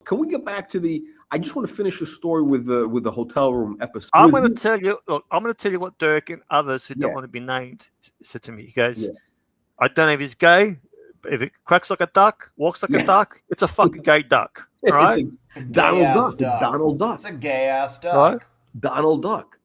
Can we get back to the? I just want to finish the story with the hotel room episode. I'm going to tell you. Look, I'm going to tell you what Dirk and others who don't Yeah. want to be named said to me. He goes, Yeah. "I don't know if he's gay. If it quacks like a duck, walks like a duck, it's a fucking gay duck." All right, Donald Duck. Donald Duck. It's a gay ass duck. Right? Donald Duck.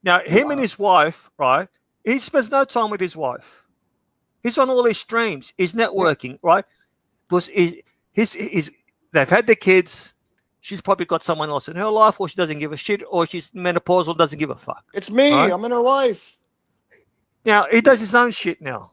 Now, him and his wife, right? He spends no time with his wife. He's on all these streams. He's networking, right? Plus, they've had their kids. She's probably got someone else in her life, or she doesn't give a shit, or she's menopausal, doesn't give a fuck. It's me. Right? I'm in her life. Now, he does his own shit now.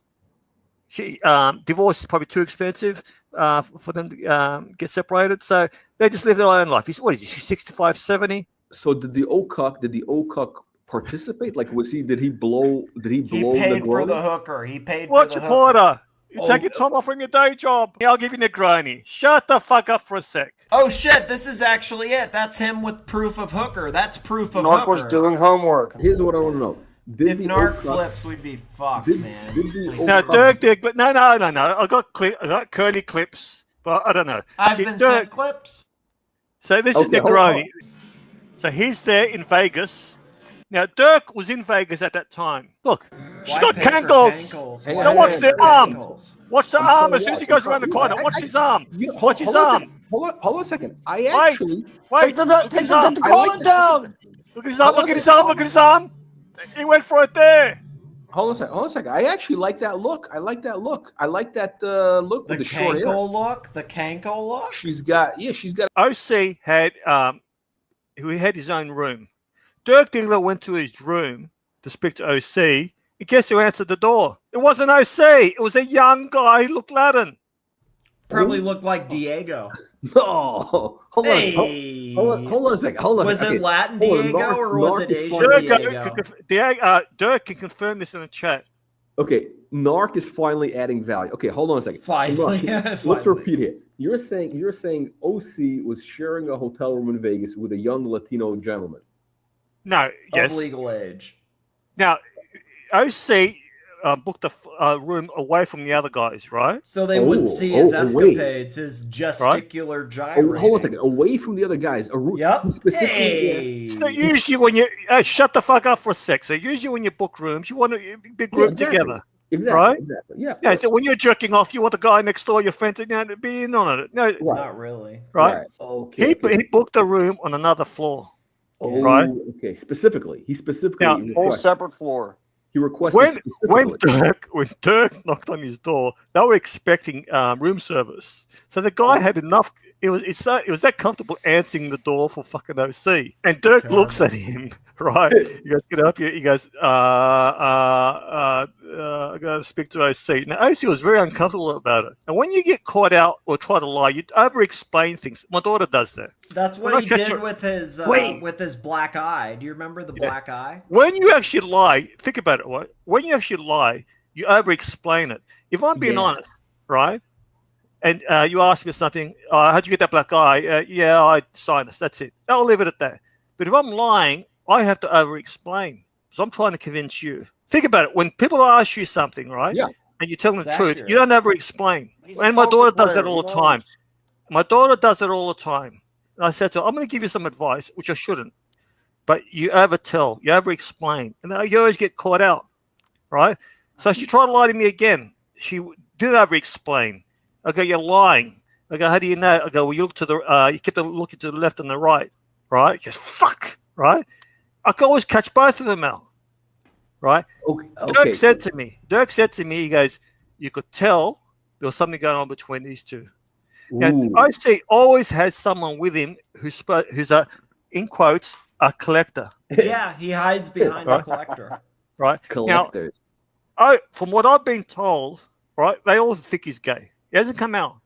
Divorce is probably too expensive for them to get separated, so they just live their own life. What is he? She's 65, 70? So did the Ocuck participate? Like, did he blow He paid for the hooker. He paid What's for the your quarter? You Oh, take your time off from your day job. Yeah, I'll give you Negroni. Shut the fuck up for a sec. Oh shit, this is actually it. That's him with proof of hooker. That's proof of Narc hooker. was doing homework. Here's what I want to know. If Narc flips, we'd be fucked, man. Now, Dirk did. No. I got curly clips, but I don't know. I've been sent clips. So this is Negroni. So he's there in Vegas. Now, Dirk was in Vegas at that time. Look, she's got cankles. Now, watch the arm. Watch the arm as soon as he goes around the corner. Watch his arm. Watch his arm. Hold on a second. Wait. Take the collar down. Look at his arm. Look at his arm. Look at his arm. He went for it there. Hold on a second. I actually like that look. I like that look with the short hair. The Kanko look? She's got. OC had he had his own room. Dirk Diggler went to his room to speak to OC. And guess who answered the door? It wasn't OC. It was a young guy who looked Latin. Probably looked like Diego. No. Hold on a second. Was it Latin Diego or was it Asian Diego? Dirk can confirm this in the chat. Okay, Narc is finally adding value. Okay, hold on a second. Finally. Let's repeat it. You're saying OC was sharing a hotel room in Vegas with a young Latino gentleman. No, yes. Of legal age. Now, OC booked a room away from the other guys, right? So they wouldn't see his escapades, his gesticular gyrating. Hold on a second. Away from the other guys. Yep. So usually when you... shut the fuck up for a sec. So usually when you book rooms, you want a big group together. Exactly. Right? Exactly. Yeah. Yeah. So when you're jerking off, you want the guy next door, your friend, to be in on it. No, not really. Right? Okay. He booked a room on another floor. Oh, right. Okay. Specifically, he whole separate floor. He requested when Dirk knocked on his door, they were expecting room service. So the guy had enough. It was that comfortable answering the door for fucking OC. And Dirk looks at him, right? He goes, "Get up here." He goes, I gotta speak to OC. Now OC was very uncomfortable about it. And when you get caught out or try to lie, you over-explain things. My daughter does that. That's what he did with his black eye. Do you remember the black eye? When you actually lie, think about it. Right? When you actually lie, you over-explain it. If I'm being honest, right? And you ask me something, how'd you get that black eye? Yeah, I sinus. That's it. I'll leave it at that. But if I'm lying, I have to over-explain. So I'm trying to convince you. Think about it. When people ask you something, right? Yeah. And you tell them the truth, you don't over-explain. And my daughter does that all the time. My daughter does it all the time. And I said to her, I'm going to give you some advice, which I shouldn't. But you over-tell, you over-explain. And you always get caught out, right? So she tried to lie to me again. She did over-explain. I go, you're lying. I go, how do you know? I go, well, you look to the, you kept looking to the left and the right, right? He goes, fuck, right? I can always catch both of them out, right? Okay. Dirk said to me, he goes, you could tell there was something going on between these two. And OC always has someone with him who's in quotes, a collector. Yeah, he hides behind a collector. Right? Collectors. Now, from what I've been told, right, they all think he's gay. He hasn't come out.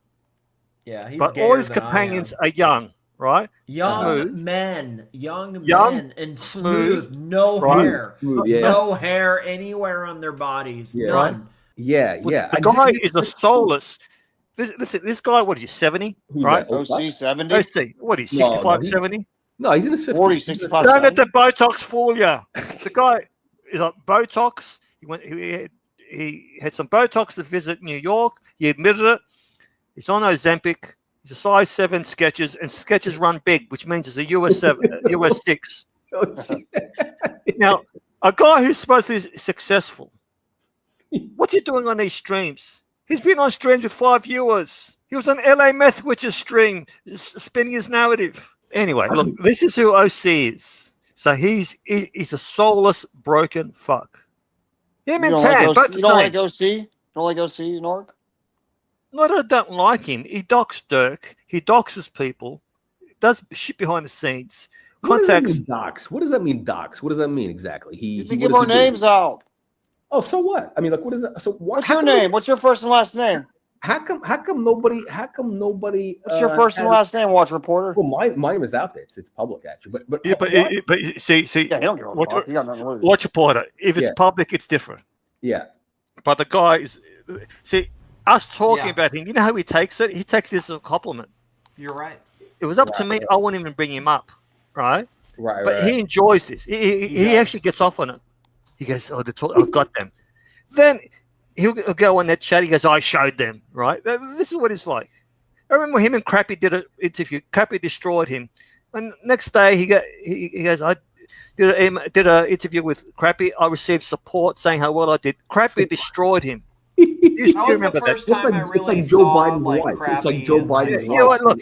Yeah, he's but all his companions are young, right? Young men, and smooth, no hair, no hair anywhere on their bodies, none. Yeah. The guy is a soulless. Listen, this guy, what is he, 70? Right? OC 70? OC, what is he, 65, 70? No, he's in his 50s. 40, 65. Don't let the Botox fool you. The guy is like Botox. He had some Botox to visit New York. He admitted it. He's on Ozempic. He's a size 7 Skechers, and Skechers run big, which means it's a US 7, US 6. Now, a guy who's supposed to be successful, what's he doing on these streams? He's been on streams with 5 viewers. He was on LA Meth Witch's stream, spinning his narrative. Anyway, look, this is who OC is. So he's a soulless, broken fuck. Him and Tan, both the same. You don't like OC? You don't like OC, Nork? Not that I don't like him. He docks Dirk. He doxes people. Does shit behind the scenes. Contacts. What does that mean, dox? What does that mean exactly? He give our names out. Oh, so what? I mean, like, what is that? So what's your name? What's your first and last name? How come nobody? What's your first and last name, Watch Reporter? Well, mine is out there. It's public actually. But see. Yeah, he don't give a fuck. He got nothing to lose. Watch Reporter. If it's public, it's different. Yeah. But the guy is. See, us talking about him. You know how he takes it? He takes this as a compliment. You're right. It was up to me. I wouldn't even bring him up. Right. Right. But he enjoys this. He actually gets off on it. He goes, "Oh, I've got them." Then he'll go on that chat. He goes, "I showed them." Right. This is what it's like. I remember him and Crappy did an interview. Crappy destroyed him, and next day he goes, "I did an interview with Crappy. I received support saying how well I did." Crappy destroyed him. That was the first time I really saw like Crappy. It's like Joe Biden's You know what? Look,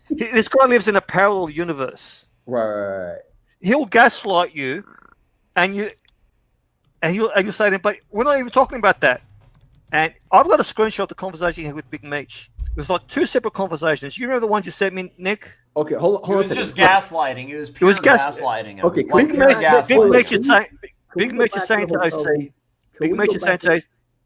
this guy lives in a parallel universe. Right. He'll gaslight you, and you'll say to him, "But we're not even talking about that." And I've got a screenshot of the conversation he had with Big Meech. It was like 2 separate conversations. You remember the ones you sent me, Nick? Okay, hold on. It was just gaslighting. It was pure gaslighting. Okay, like Big Meech is saying to OC. Big Meech is saying to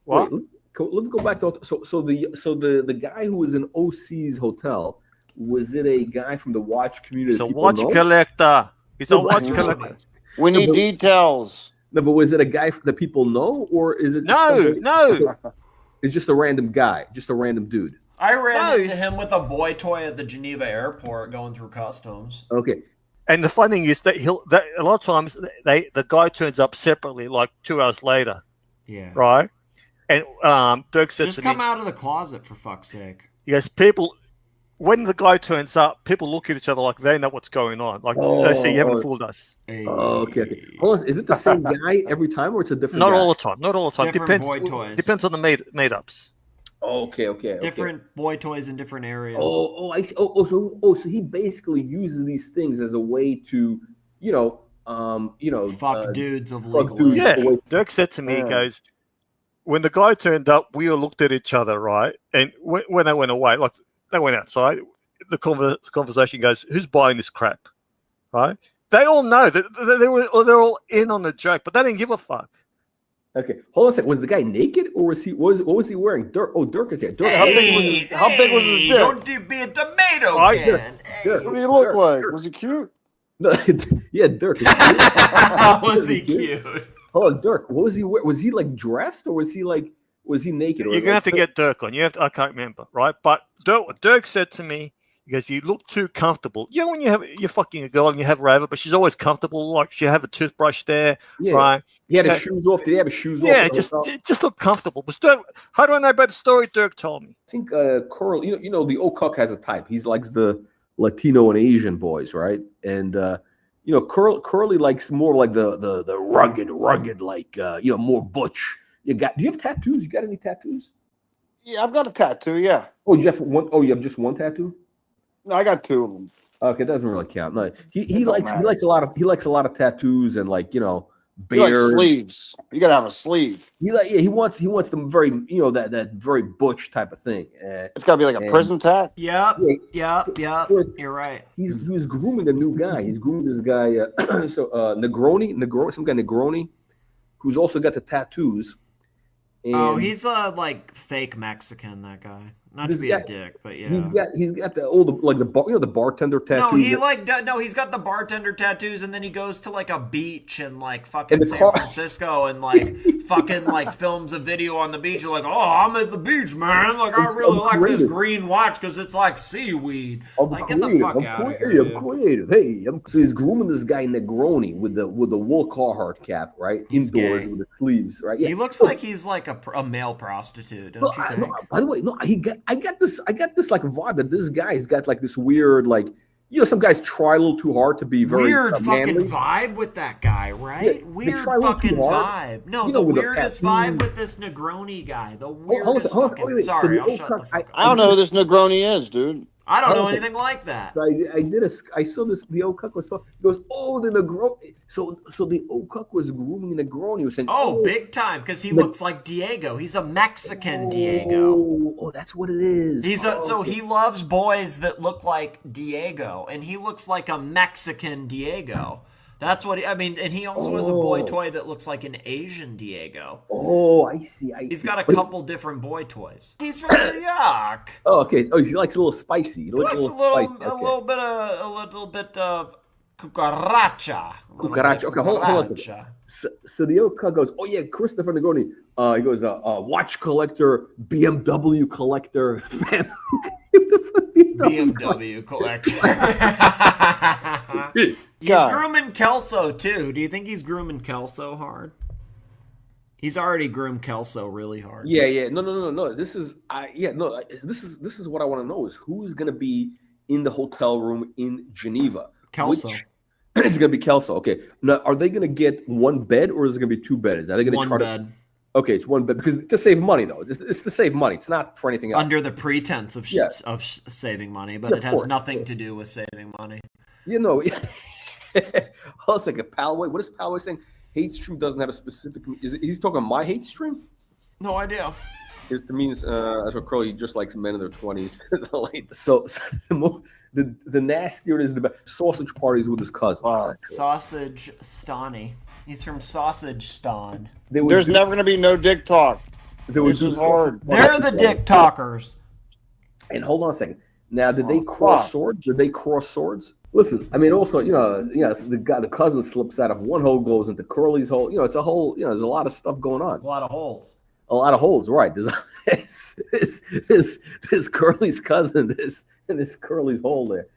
what? Let's go back to so the guy who was in OC's hotel, was it a guy from the watch community? He's a watch collector. He's a watch collector. We need details. No, but was it a guy that people know, or is it no? It's just a random guy, just a random dude. I ran into him with a boy toy at the Geneva airport going through customs. Okay. And the funny thing is that a lot of times the guy turns up separately, like 2 hours later. Yeah. Right. And Dirk said to me, "Just come out of the closet for fuck's sake." Yes, when the guy turns up, people look at each other like they know what's going on. Like, they say, "You haven't fooled us." Hey. Oh, okay. Hold on. Is it the same guy every time, or it's a different? Not guy? all the time. Not all the time. Different boy toys. Depends on the meetups. Okay. Different boy toys in different areas. I see. So he basically uses these things as a way to, fuck dudes of legal age. Yeah. Dirk said to me, he goes, when the guy turned up, we all looked at each other, right? And when they went away, like they went outside, the conversation goes, "Who's buying this crap?" Right? They all know that they're all in on the joke, but they didn't give a fuck. Okay, hold on a second. Was the guy naked, or what was he wearing? Dirk. Oh, Dirk is here. Dirk, how big was his dick? Don't be a tomato can. Dirk, what did he look like? Was he cute? No, yeah, Dirk. Was he cute? Hold on, Dirk. What was he wearing? Was he like dressed, or was he naked? You're gonna have to get Dirk on. I can't remember, right? But Dirk said to me, he goes, "You look too comfortable." You know, when you're fucking a girl and you have her over, but she's always comfortable, like she have a toothbrush there, right? He had his shoes off. Did he have his shoes off? Yeah, just look comfortable. But Dirk, how do I know about the story Dirk told me? I think Curl, the O'Cuck has a type. He likes the Latino and Asian boys, right? And Curly likes more like the rugged, like more butch. Do you have tattoos? You got any tattoos? Yeah, I've got a tattoo. Yeah. Oh, you have one? Oh, you have just one tattoo? No, I got 2 of them. Okay, it doesn't really count. No, he likes a lot of tattoos and bears. Like sleeves. You gotta have a sleeve. He wants them very that very butch type of thing. It's gotta be like a prison tat. Yep. You're right. He was grooming a new guy. He's grooming this guy. Negroni, some guy Negroni, who's also got the tattoos. And he's like fake Mexican. That guy. Not to be a dick, but yeah. He's got the bartender tattoos. No, he's got the bartender tattoos, and then he goes to like a beach and like fucking San Francisco and like fucking like films a video on the beach. You're like, "Oh, I'm at the beach, man. Like I really like this green watch because it's like seaweed." Get the fuck out of here. I'm creative. Hey, so he's grooming this guy Negroni with the wool Carhartt cap, right? Indoors with the sleeves, right? Yeah. He looks like he's like a male prostitute, don't you think? By the way, no, he got I got this like vibe that this guy's got like this weird like, you know, some guys try a little too hard to be very weird manly. fucking vibe with that guy, right? Yeah, weird fucking vibe. No, you know, the weirdest vibe with this Negroni guy. The weirdest fucking. Wait, sorry, I'll shut the fuck up. I don't know who this Negroni is, dude. I don't know anything like that. So I saw this. The old cuck was talking. He goes, "Oh, the Negroni." So the old cuck was grooming the Negroni. He was saying, "Oh, big time," because he looks like Diego. He's a Mexican Diego. Oh, that's what it is. So he loves boys that look like Diego, and he looks like a Mexican Diego. That's what I mean. And he also has a boy toy that looks like an Asian Diego. Oh, I see. He's got a couple different boy toys. He's from New York. Oh, okay. Oh, he likes a little spicy. He likes a little bit of cucaracha. Cucaracha. Okay, hold on a second. So the old cuck goes, "Oh yeah, Christopher Negroni." He goes, "Watch collector, BMW collector, BMW collector." He's grooming Kelso too. Do you think he's grooming Kelso hard? He's already groomed Kelso really hard. Yeah. No. This is This is what I want to know is who's gonna be in the hotel room in Geneva. Kelso. It's gonna be Kelso. Okay. Now, are they gonna get one bed or is it gonna be two beds? Are they gonna one bed? Okay, it's one bed because to save money though. It's to save money. It's not for anything else. Under the pretense of saving money, but it has nothing to do with saving money. You know. Hold on a second, Palway. What is Palway saying? Hate stream doesn't have a specific. He's talking my hate stream? No idea. It means as a curl, he just likes men in their 20s. so the nastier it is, the better. Sausage parties with his cousin. Sausage Stani. He's from Sausage Stan. There's never going to be no dick talk. This is hard. They're the dick talkers. And hold on a second. Now, did they cross swords? Did they cross swords? Listen, I mean, also, the cousin slips out of one hole, goes into Curly's hole. You know, it's a whole, there's a lot of stuff going on. A lot of holes. A lot of holes, right? There's this Curly's cousin, this Curly's hole there.